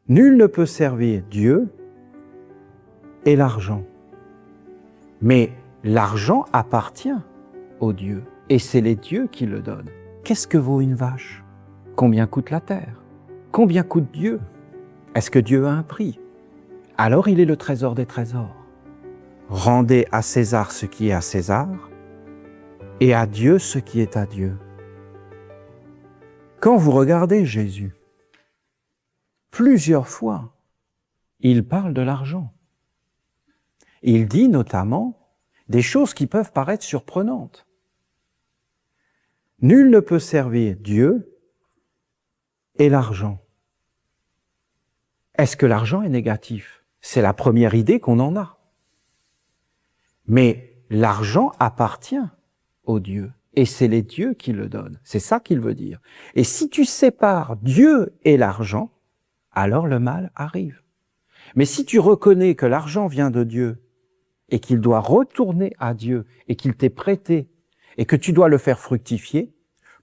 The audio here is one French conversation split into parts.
Nul ne peut servir Dieu et l'argent. Mais l'argent appartient aux dieux, et c'est les dieux qui le donnent. Qu'est-ce que vaut une vache? Combien coûte la terre? Combien coûte Dieu? Est-ce que Dieu a un prix? Alors il est le trésor des trésors. Rendez à César ce qui est à César, et à Dieu ce qui est à Dieu. Quand vous regardez Jésus, plusieurs fois, il parle de l'argent. Il dit notamment des choses qui peuvent paraître surprenantes. Nul ne peut servir Dieu et l'argent. Est-ce que l'argent est négatif? C'est la première idée qu'on en a. Mais l'argent appartient aux dieux, et c'est les dieux qui le donnent. C'est ça qu'il veut dire. Et si tu sépares Dieu et l'argent, alors le mal arrive. Mais si tu reconnais que l'argent vient de Dieu, et qu'il doit retourner à Dieu, et qu'il t'est prêté, et que tu dois le faire fructifier,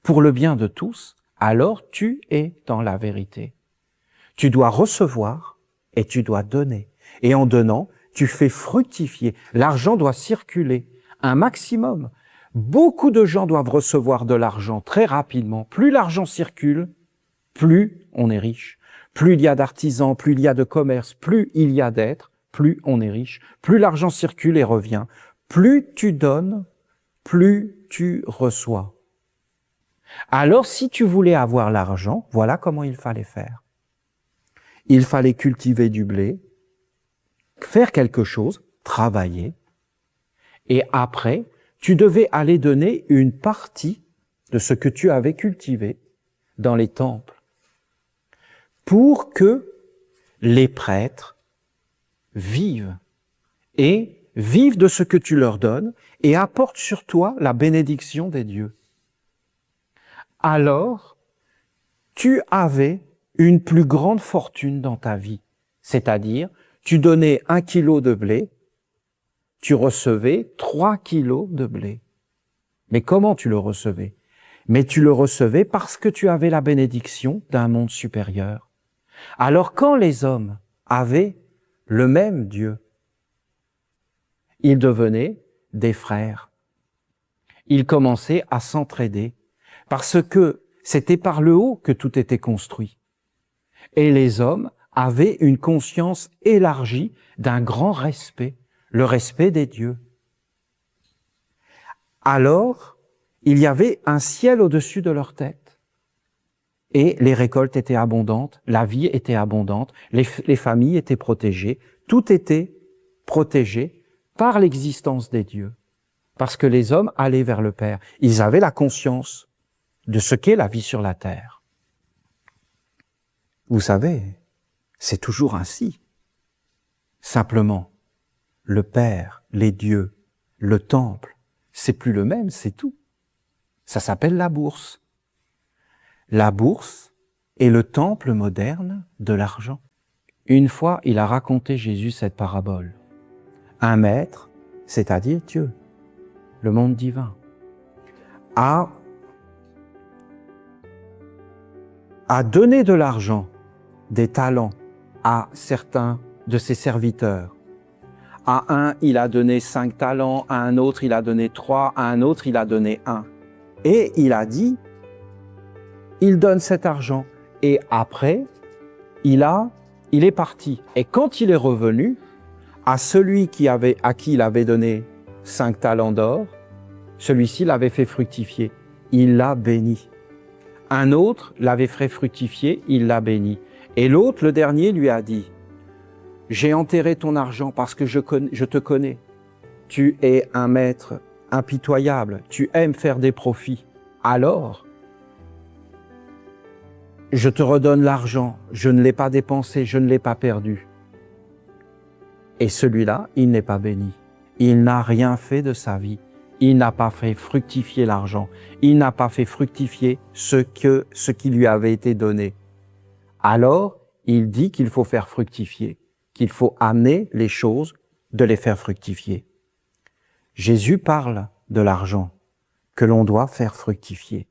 pour le bien de tous, alors tu es dans la vérité. Tu dois recevoir et tu dois donner. Et en donnant, tu fais fructifier. L'argent doit circuler un maximum. Beaucoup de gens doivent recevoir de l'argent très rapidement. Plus l'argent circule, plus on est riche. Plus il y a d'artisans, plus il y a de commerce, plus il y a d'êtres, plus on est riche. Plus l'argent circule et revient. Plus tu donnes, plus tu reçois. Alors, si tu voulais avoir l'argent, voilà comment il fallait faire. Il fallait cultiver du blé, faire quelque chose, travailler, et après, tu devais aller donner une partie de ce que tu avais cultivé dans les temples pour que les prêtres vivent de ce que tu leur donnes et apportent sur toi la bénédiction des dieux. Alors, tu avais une plus grande fortune dans ta vie. C'est-à-dire, tu donnais 1 kilo de blé, tu recevais 3 kilos de blé. Mais comment tu le recevais? Mais tu le recevais parce que tu avais la bénédiction d'un monde supérieur. Alors quand les hommes avaient le même Dieu, ils devenaient des frères. Ils commençaient à s'entraider parce que c'était par le haut que tout était construit. Et les hommes avaient une conscience élargie d'un grand respect, le respect des dieux. Alors, il y avait un ciel au-dessus de leur tête. Et les récoltes étaient abondantes, la vie était abondante, les familles étaient protégées, tout était protégé par l'existence des dieux. Parce que les hommes allaient vers le Père. Ils avaient la conscience de ce qu'est la vie sur la terre. Vous savez, c'est toujours ainsi. Simplement, le Père, les dieux, le temple, c'est plus le même, c'est tout. Ça s'appelle la bourse. La bourse est le temple moderne de l'argent. Une fois, il a raconté Jésus cette parabole. Un maître, c'est-à-dire Dieu, le monde divin, a donné de l'argent, des talents à certains de ses serviteurs. À un, il a donné 5 talents, à un autre, il a donné 3, à un autre, il a donné 1. Et il a dit, il donne cet argent. Et après, il est parti. Et quand il est revenu, à celui à qui il avait donné 5 talents d'or, celui-ci l'avait fait fructifier. Il l'a béni. Un autre l'avait fait fructifier, il l'a béni. Et l'autre, le dernier, lui a dit, « J'ai enterré ton argent parce que je te connais. Tu es un maître impitoyable, tu aimes faire des profits. Alors, je te redonne l'argent, je ne l'ai pas dépensé, je ne l'ai pas perdu. » Et celui-là, il n'est pas béni. Il n'a rien fait de sa vie. Il n'a pas fait fructifier l'argent. Il n'a pas fait fructifier ce qui lui avait été donné. Alors, il dit qu'il faut faire fructifier, qu'il faut amener les choses, de les faire fructifier. Jésus parle de l'argent que l'on doit faire fructifier.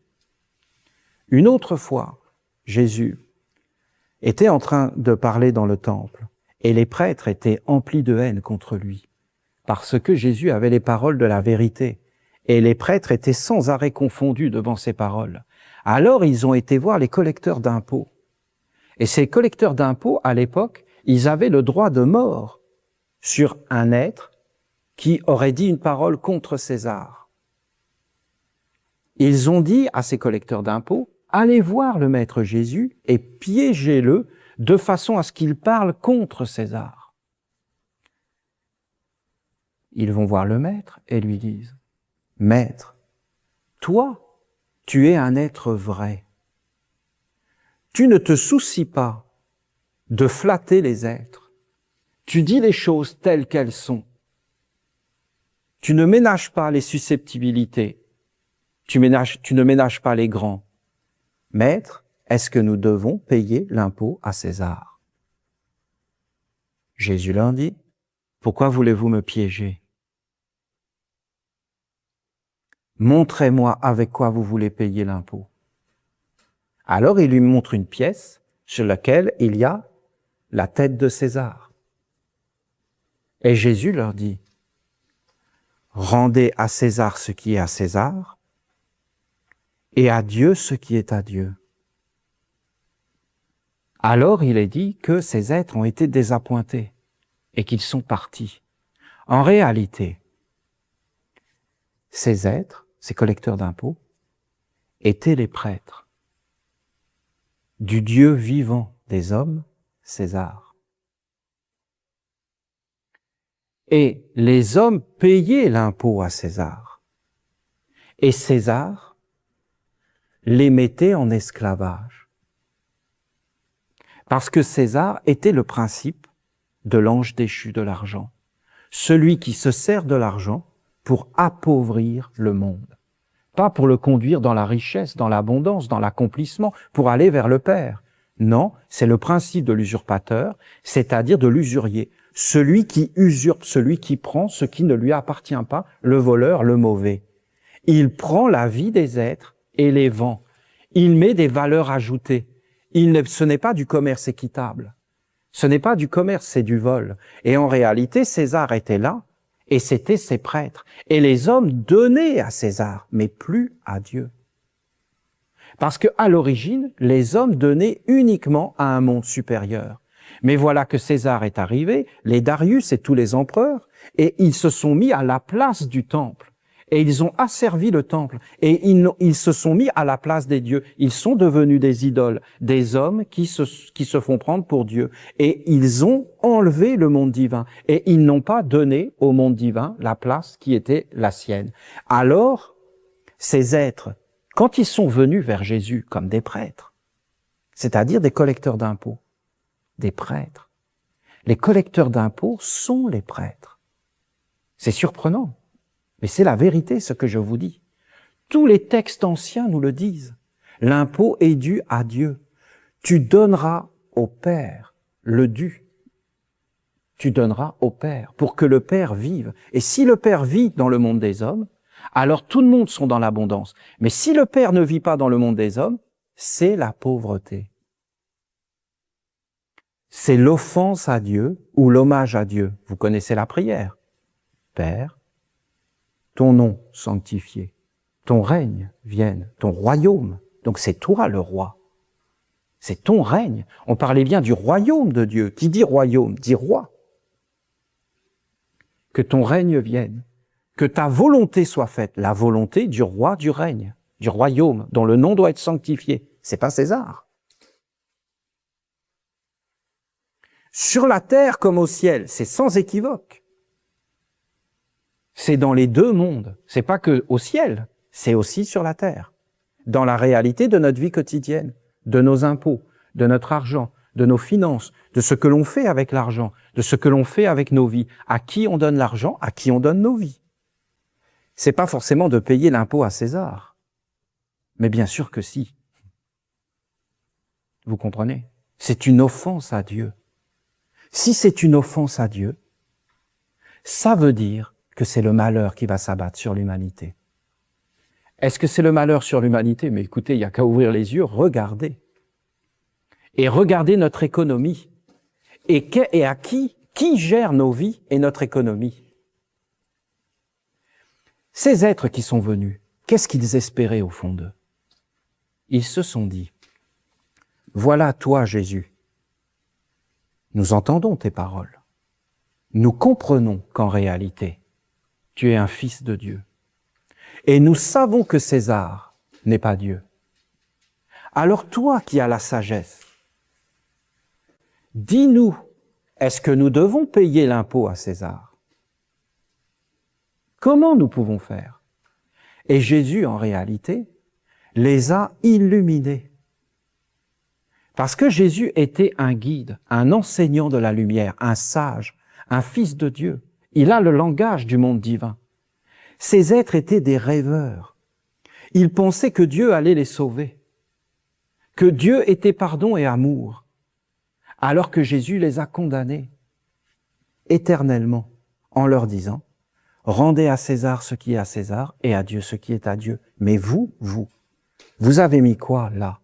Une autre fois, Jésus était en train de parler dans le temple, et les prêtres étaient emplis de haine contre lui, parce que Jésus avait les paroles de la vérité, et les prêtres étaient sans arrêt confondus devant ces paroles. Alors ils ont été voir les collecteurs d'impôts. Et ces collecteurs d'impôts, à l'époque, ils avaient le droit de mort sur un être qui aurait dit une parole contre César. Ils ont dit à ces collecteurs d'impôts, allez voir le maître Jésus et piégez-le de façon à ce qu'il parle contre César. Ils vont voir le maître et lui disent, maître, toi, tu es un être vrai. Tu ne te soucies pas de flatter les êtres. Tu dis les choses telles qu'elles sont. Tu ne ménages pas les susceptibilités. Tu ne ménages pas les grands. Maître, est-ce que nous devons payer l'impôt à César? Jésus leur dit, pourquoi voulez-vous me piéger? Montrez-moi avec quoi vous voulez payer l'impôt. Alors il lui montre une pièce sur laquelle il y a la tête de César. Et Jésus leur dit, rendez à César ce qui est à César et à Dieu ce qui est à Dieu. Alors il est dit que ces êtres ont été désappointés et qu'ils sont partis. En réalité, ces êtres, ces collecteurs d'impôts, étaient les prêtres du Dieu vivant des hommes, César. Et les hommes payaient l'impôt à César. Et César les mettait en esclavage. Parce que César était le principe de l'ange déchu de l'argent. Celui qui se sert de l'argent pour appauvrir le monde. Pas pour le conduire dans la richesse, dans l'abondance, dans l'accomplissement, pour aller vers le Père. Non, c'est le principe de l'usurpateur, c'est-à-dire de l'usurier. Celui qui usurpe, celui qui prend ce qui ne lui appartient pas, le voleur, le mauvais. Il prend la vie des êtres et les vend. Il met des valeurs ajoutées. Ce n'est pas du commerce équitable. Ce n'est pas du commerce, c'est du vol. Et en réalité, César était là, et c'était ses prêtres. Et les hommes donnaient à César, mais plus à Dieu. Parce que à l'origine, les hommes donnaient uniquement à un monde supérieur. Mais voilà que César est arrivé, les Darius et tous les empereurs, et ils se sont mis à la place du temple. Et ils ont asservi le temple. Et ils se sont mis à la place des dieux. Ils sont devenus des idoles, des hommes qui se font prendre pour Dieu. Et ils ont enlevé le monde divin. Et ils n'ont pas donné au monde divin la place qui était la sienne. Alors, ces êtres, quand ils sont venus vers Jésus comme des prêtres, c'est-à-dire des collecteurs d'impôts, des prêtres, les collecteurs d'impôts sont les prêtres. C'est surprenant. Mais c'est la vérité, ce que je vous dis. Tous les textes anciens nous le disent. L'impôt est dû à Dieu. Tu donneras au Père le dû. Tu donneras au Père pour que le Père vive. Et si le Père vit dans le monde des hommes, alors tout le monde sont dans l'abondance. Mais si le Père ne vit pas dans le monde des hommes, c'est la pauvreté. C'est l'offense à Dieu ou l'hommage à Dieu. Vous connaissez la prière. Père, ton nom sanctifié, ton règne vienne, ton royaume. Donc c'est toi le roi. C'est ton règne. On parlait bien du royaume de Dieu. Qui dit royaume, dit roi. Que ton règne vienne, que ta volonté soit faite, la volonté du roi du règne, du royaume, dont le nom doit être sanctifié. C'est pas César. Sur la terre comme au ciel, c'est sans équivoque. C'est dans les deux mondes. C'est pas que au ciel, c'est aussi sur la terre. Dans la réalité de notre vie quotidienne, de nos impôts, de notre argent, de nos finances, de ce que l'on fait avec l'argent, de ce que l'on fait avec nos vies. À qui on donne l'argent, à qui on donne nos vies. C'est pas forcément de payer l'impôt à César. Mais bien sûr que si. Vous comprenez? C'est une offense à Dieu. Si c'est une offense à Dieu, ça veut dire que c'est le malheur qui va s'abattre sur l'humanité. Est-ce que c'est le malheur sur l'humanité? Mais écoutez, il n'y a qu'à ouvrir les yeux, regardez. Et regardez notre économie. Et à qui gère nos vies et notre économie? Ces êtres qui sont venus, qu'est-ce qu'ils espéraient au fond d'eux? Ils se sont dit, voilà toi Jésus, nous entendons tes paroles, nous comprenons qu'en réalité, tu es un fils de Dieu. Et nous savons que César n'est pas Dieu. Alors toi qui as la sagesse, dis-nous, est-ce que nous devons payer l'impôt à César? Comment nous pouvons faire? Et Jésus, en réalité, les a illuminés. Parce que Jésus était un guide, un enseignant de la lumière, un sage, un fils de Dieu. Il a le langage du monde divin. Ces êtres étaient des rêveurs. Ils pensaient que Dieu allait les sauver, que Dieu était pardon et amour, alors que Jésus les a condamnés éternellement en leur disant « Rendez à César ce qui est à César et à Dieu ce qui est à Dieu. » Mais vous avez mis quoi là?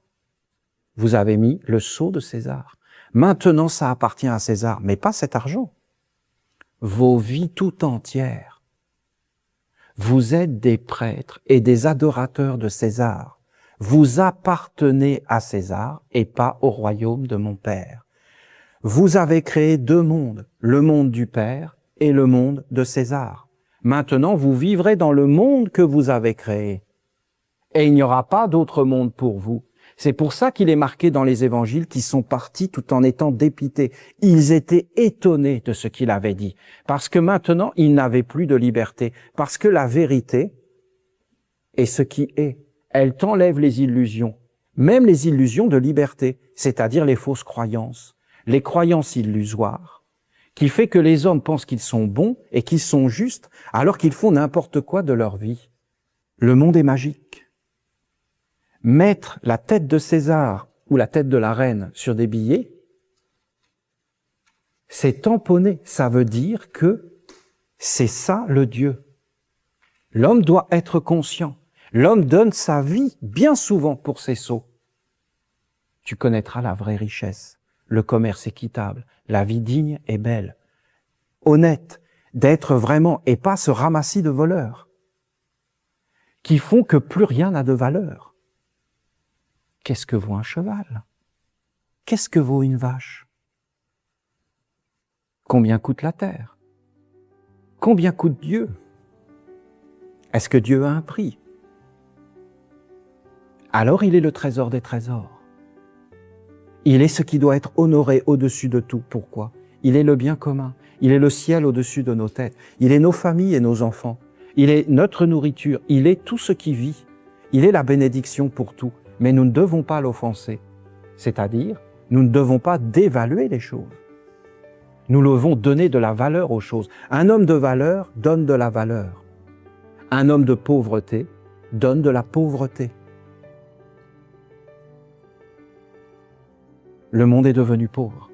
Vous avez mis le sceau de César. Maintenant, ça appartient à César, mais pas cet argent. Vos vies tout entières. Vous êtes des prêtres et des adorateurs de César. Vous appartenez à César et pas au royaume de mon Père. Vous avez créé deux mondes, le monde du Père et le monde de César. Maintenant, vous vivrez dans le monde que vous avez créé. Et il n'y aura pas d'autre monde pour vous. C'est pour ça qu'il est marqué dans les évangiles qu'ils sont partis tout en étant dépités. Ils étaient étonnés de ce qu'il avait dit. Parce que maintenant, ils n'avaient plus de liberté. Parce que la vérité est ce qui est. Elle t'enlève les illusions. Même les illusions de liberté, c'est-à-dire les fausses croyances. Les croyances illusoires, qui fait que les hommes pensent qu'ils sont bons et qu'ils sont justes, alors qu'ils font n'importe quoi de leur vie. Le monde est magique. Mettre la tête de César ou la tête de la reine sur des billets, c'est tamponner. Ça veut dire que c'est ça le Dieu. L'homme doit être conscient. L'homme donne sa vie bien souvent pour ses sceaux. Tu connaîtras la vraie richesse, le commerce équitable, la vie digne et belle, honnête, d'être vraiment et pas ce ramassis de voleurs qui font que plus rien n'a de valeur. Qu'est-ce que vaut un cheval? Qu'est-ce que vaut une vache? Combien coûte la terre? Combien coûte Dieu? Est-ce que Dieu a un prix? Alors il est le trésor des trésors. Il est ce qui doit être honoré au-dessus de tout. Pourquoi? Il est le bien commun. Il est le ciel au-dessus de nos têtes. Il est nos familles et nos enfants. Il est notre nourriture. Il est tout ce qui vit. Il est la bénédiction pour tout. Mais nous ne devons pas l'offenser. C'est-à-dire, nous ne devons pas dévaluer les choses. Nous devons donner de la valeur aux choses. Un homme de valeur donne de la valeur. Un homme de pauvreté donne de la pauvreté. Le monde est devenu pauvre.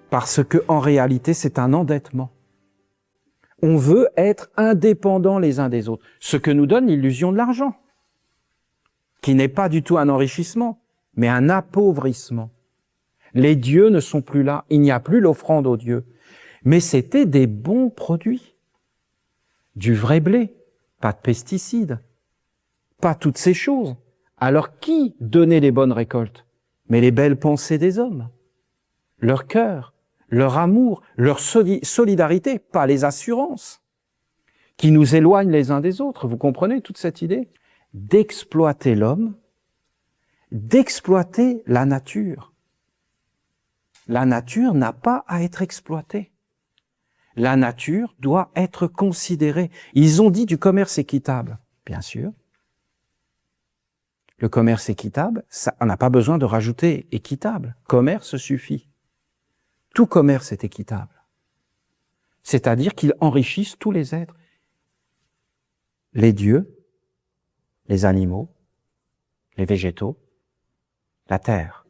Parce que, en réalité, c'est un endettement. On veut être indépendants les uns des autres. Ce que nous donne l'illusion de l'argent, qui n'est pas du tout un enrichissement, mais un appauvrissement. Les dieux ne sont plus là, il n'y a plus l'offrande aux dieux. Mais c'était des bons produits. Du vrai blé, pas de pesticides, pas toutes ces choses. Alors qui donnait les bonnes récoltes? Mais les belles pensées des hommes, leur cœur, leur amour, leur solidarité, pas les assurances, qui nous éloignent les uns des autres. Vous comprenez toute cette idée? D'exploiter l'homme, d'exploiter la nature. La nature n'a pas à être exploitée. La nature doit être considérée. Ils ont dit du commerce équitable, bien sûr. Le commerce équitable, ça, on n'a pas besoin de rajouter équitable. Commerce suffit. Tout commerce est équitable. C'est-à-dire qu'il enrichisse tous les êtres. Les dieux, les animaux, les végétaux, la terre.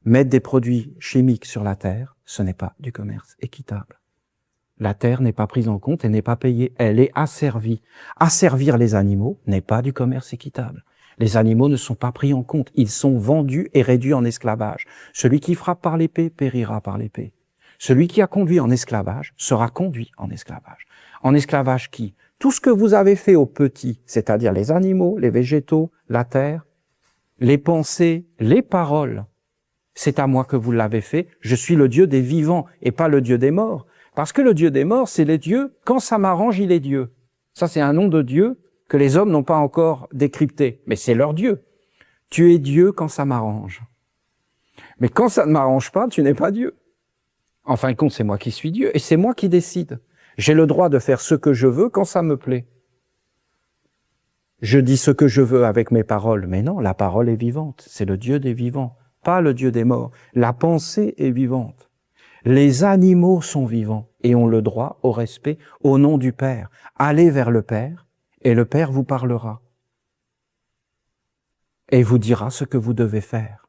Mettre des produits chimiques sur la terre, ce n'est pas du commerce équitable. La terre n'est pas prise en compte et n'est pas payée, elle est asservie. Asservir les animaux n'est pas du commerce équitable. Les animaux ne sont pas pris en compte, ils sont vendus et réduits en esclavage. Celui qui frappe par l'épée périra par l'épée. Celui qui a conduit en esclavage sera conduit en esclavage. En esclavage qui? Tout ce que vous avez fait aux petits, c'est-à-dire les animaux, les végétaux, la terre, les pensées, les paroles, c'est à moi que vous l'avez fait. Je suis le Dieu des vivants et pas le Dieu des morts. Parce que le Dieu des morts, c'est les dieux. Quand ça m'arrange, il est Dieu. Ça, c'est un nom de Dieu que les hommes n'ont pas encore décrypté. Mais c'est leur Dieu. Tu es Dieu quand ça m'arrange. Mais quand ça ne m'arrange pas, tu n'es pas Dieu. En fin de compte, c'est moi qui suis Dieu et c'est moi qui décide. J'ai le droit de faire ce que je veux quand ça me plaît. Je dis ce que je veux avec mes paroles, mais non, la parole est vivante. C'est le Dieu des vivants, pas le Dieu des morts. La pensée est vivante. Les animaux sont vivants et ont le droit au respect au nom du Père. Allez vers le Père et le Père vous parlera et vous dira ce que vous devez faire.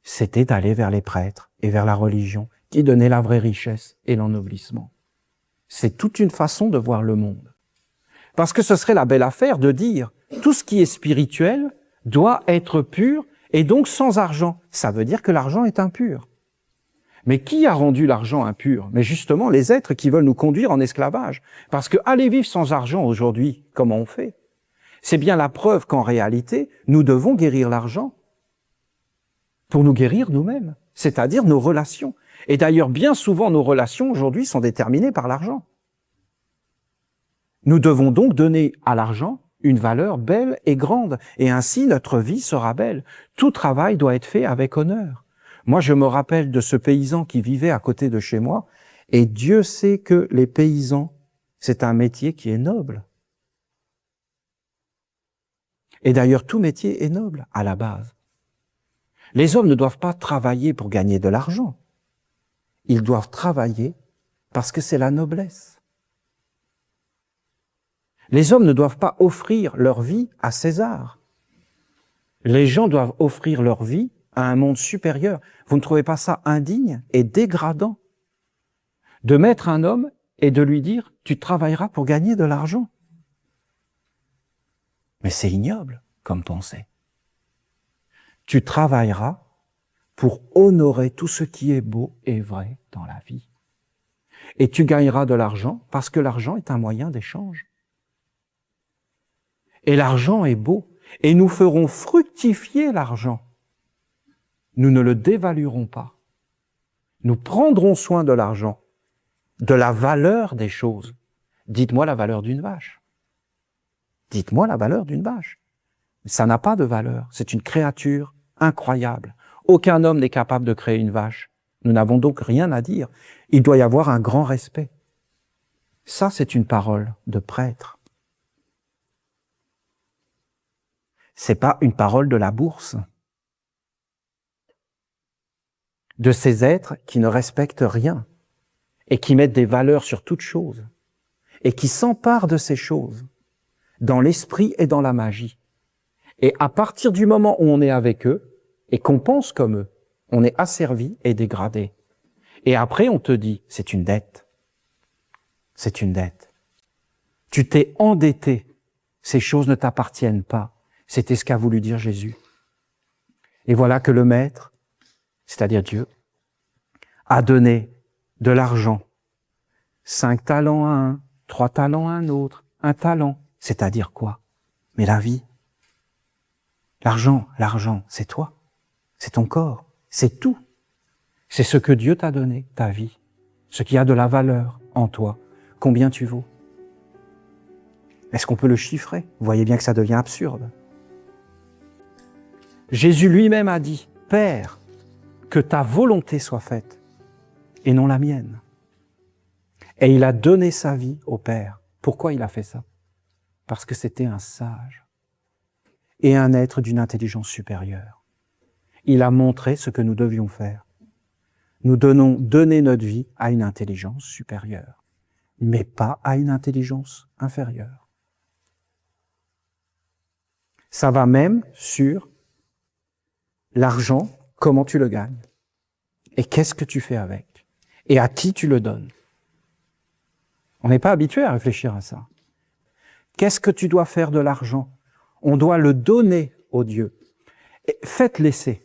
C'était d'aller vers les prêtres et vers la religion qui donnait la vraie richesse et l'ennoblissement. C'est toute une façon de voir le monde. Parce que ce serait la belle affaire de dire tout ce qui est spirituel doit être pur et donc sans argent. Ça veut dire que l'argent est impur. Mais qui a rendu l'argent impur? Mais justement les êtres qui veulent nous conduire en esclavage. Parce que aller vivre sans argent aujourd'hui, comment on fait? C'est bien la preuve qu'en réalité, nous devons guérir l'argent pour nous guérir nous-mêmes, c'est-à-dire nos relations. Et d'ailleurs, bien souvent, nos relations aujourd'hui sont déterminées par l'argent. Nous devons donc donner à l'argent une valeur belle et grande, et ainsi notre vie sera belle. Tout travail doit être fait avec honneur. Moi, je me rappelle de ce paysan qui vivait à côté de chez moi, et Dieu sait que les paysans, c'est un métier qui est noble. Et d'ailleurs, tout métier est noble à la base. Les hommes ne doivent pas travailler pour gagner de l'argent. Ils doivent travailler parce que c'est la noblesse. Les hommes ne doivent pas offrir leur vie à César. Les gens doivent offrir leur vie à un monde supérieur. Vous ne trouvez pas ça indigne et dégradant de mettre un homme et de lui dire « tu travailleras pour gagner de l'argent ». Mais c'est ignoble comme pensée. Tu travailleras pour honorer tout ce qui est beau et vrai dans la vie. Et tu gagneras de l'argent parce que l'argent est un moyen d'échange. Et l'argent est beau. Et nous ferons fructifier l'argent. Nous ne le dévaluerons pas. Nous prendrons soin de l'argent, de la valeur des choses. Dites-moi la valeur d'une vache. Dites-moi la valeur d'une vache. Ça n'a pas de valeur. C'est une créature incroyable. Aucun homme n'est capable de créer une vache. Nous n'avons donc rien à dire. Il doit y avoir un grand respect. Ça, c'est une parole de prêtre. C'est pas une parole de la bourse. De ces êtres qui ne respectent rien et qui mettent des valeurs sur toute chose et qui s'emparent de ces choses dans l'esprit et dans la magie. Et à partir du moment où on est avec eux et qu'on pense comme eux, on est asservi et dégradé. Et après, on te dit, c'est une dette. C'est une dette. Tu t'es endetté. Ces choses ne t'appartiennent pas. C'était ce qu'a voulu dire Jésus. Et voilà que le Maître, c'est-à-dire Dieu, a donné de l'argent. 5 talents à un, 3 talents à un autre, 1 talent. C'est-à-dire quoi? Mais la vie. L'argent, c'est toi. C'est ton corps. C'est tout. C'est ce que Dieu t'a donné, ta vie. Ce qui a de la valeur en toi. Combien tu vaux? Est-ce qu'on peut le chiffrer? Vous voyez bien que ça devient absurde. Jésus lui-même a dit, « Père, que ta volonté soit faite, et non la mienne. » Et il a donné sa vie au Père. Pourquoi il a fait ça? Parce que c'était un sage et un être d'une intelligence supérieure. Il a montré ce que nous devions faire. Nous devons donner notre vie à une intelligence supérieure, mais pas à une intelligence inférieure. Ça va même sur l'argent, comment tu le gagnes, et qu'est-ce que tu fais avec, et à qui tu le donnes. On n'est pas habitué à réfléchir à ça. Qu'est-ce que tu dois faire de l'argent? On doit le donner au Dieu. Et faites l'essai.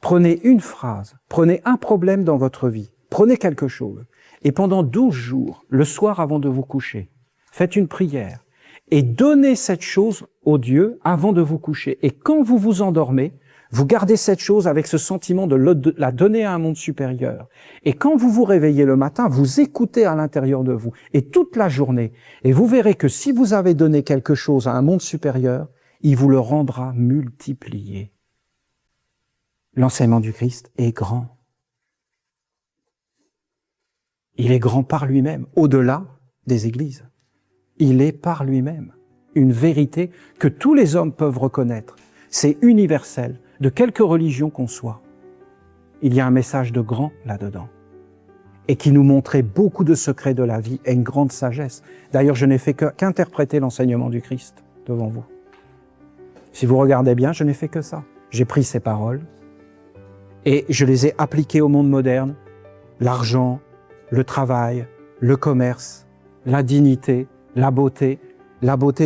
Prenez une phrase, prenez un problème dans votre vie, prenez quelque chose. Et pendant 12 jours, le soir avant de vous coucher, faites une prière et donnez cette chose au Dieu avant de vous coucher. Et quand vous vous endormez, vous gardez cette chose avec ce sentiment de la donner à un monde supérieur. Et quand vous vous réveillez le matin, vous écoutez à l'intérieur de vous, et toute la journée, et vous verrez que si vous avez donné quelque chose à un monde supérieur, il vous le rendra multiplié. L'enseignement du Christ est grand. Il est grand par lui-même, au-delà des églises. Il est par lui-même une vérité que tous les hommes peuvent reconnaître. C'est universel, de quelque religion qu'on soit. Il y a un message de grand là-dedans et qui nous montrait beaucoup de secrets de la vie et une grande sagesse. D'ailleurs, je n'ai fait qu'interpréter l'enseignement du Christ devant vous. Si vous regardez bien, je n'ai fait que ça. J'ai pris ces paroles et je les ai appliquées au monde moderne. L'argent, le travail, le commerce, la dignité, la beauté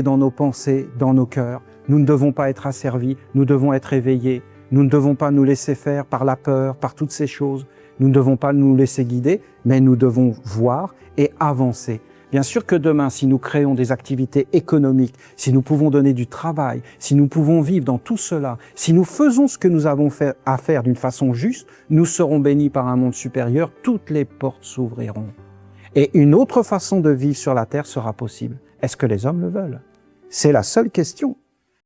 dans nos pensées, dans nos cœurs. Nous ne devons pas être asservis, nous devons être éveillés. Nous ne devons pas nous laisser faire par la peur, par toutes ces choses. Nous ne devons pas nous laisser guider, mais nous devons voir et avancer. Bien sûr que demain, si nous créons des activités économiques, si nous pouvons donner du travail, si nous pouvons vivre dans tout cela, si nous faisons ce que nous avons à faire d'une façon juste, nous serons bénis par un monde supérieur, toutes les portes s'ouvriront. Et une autre façon de vivre sur la terre sera possible. Est-ce que les hommes le veulent? C'est la seule question.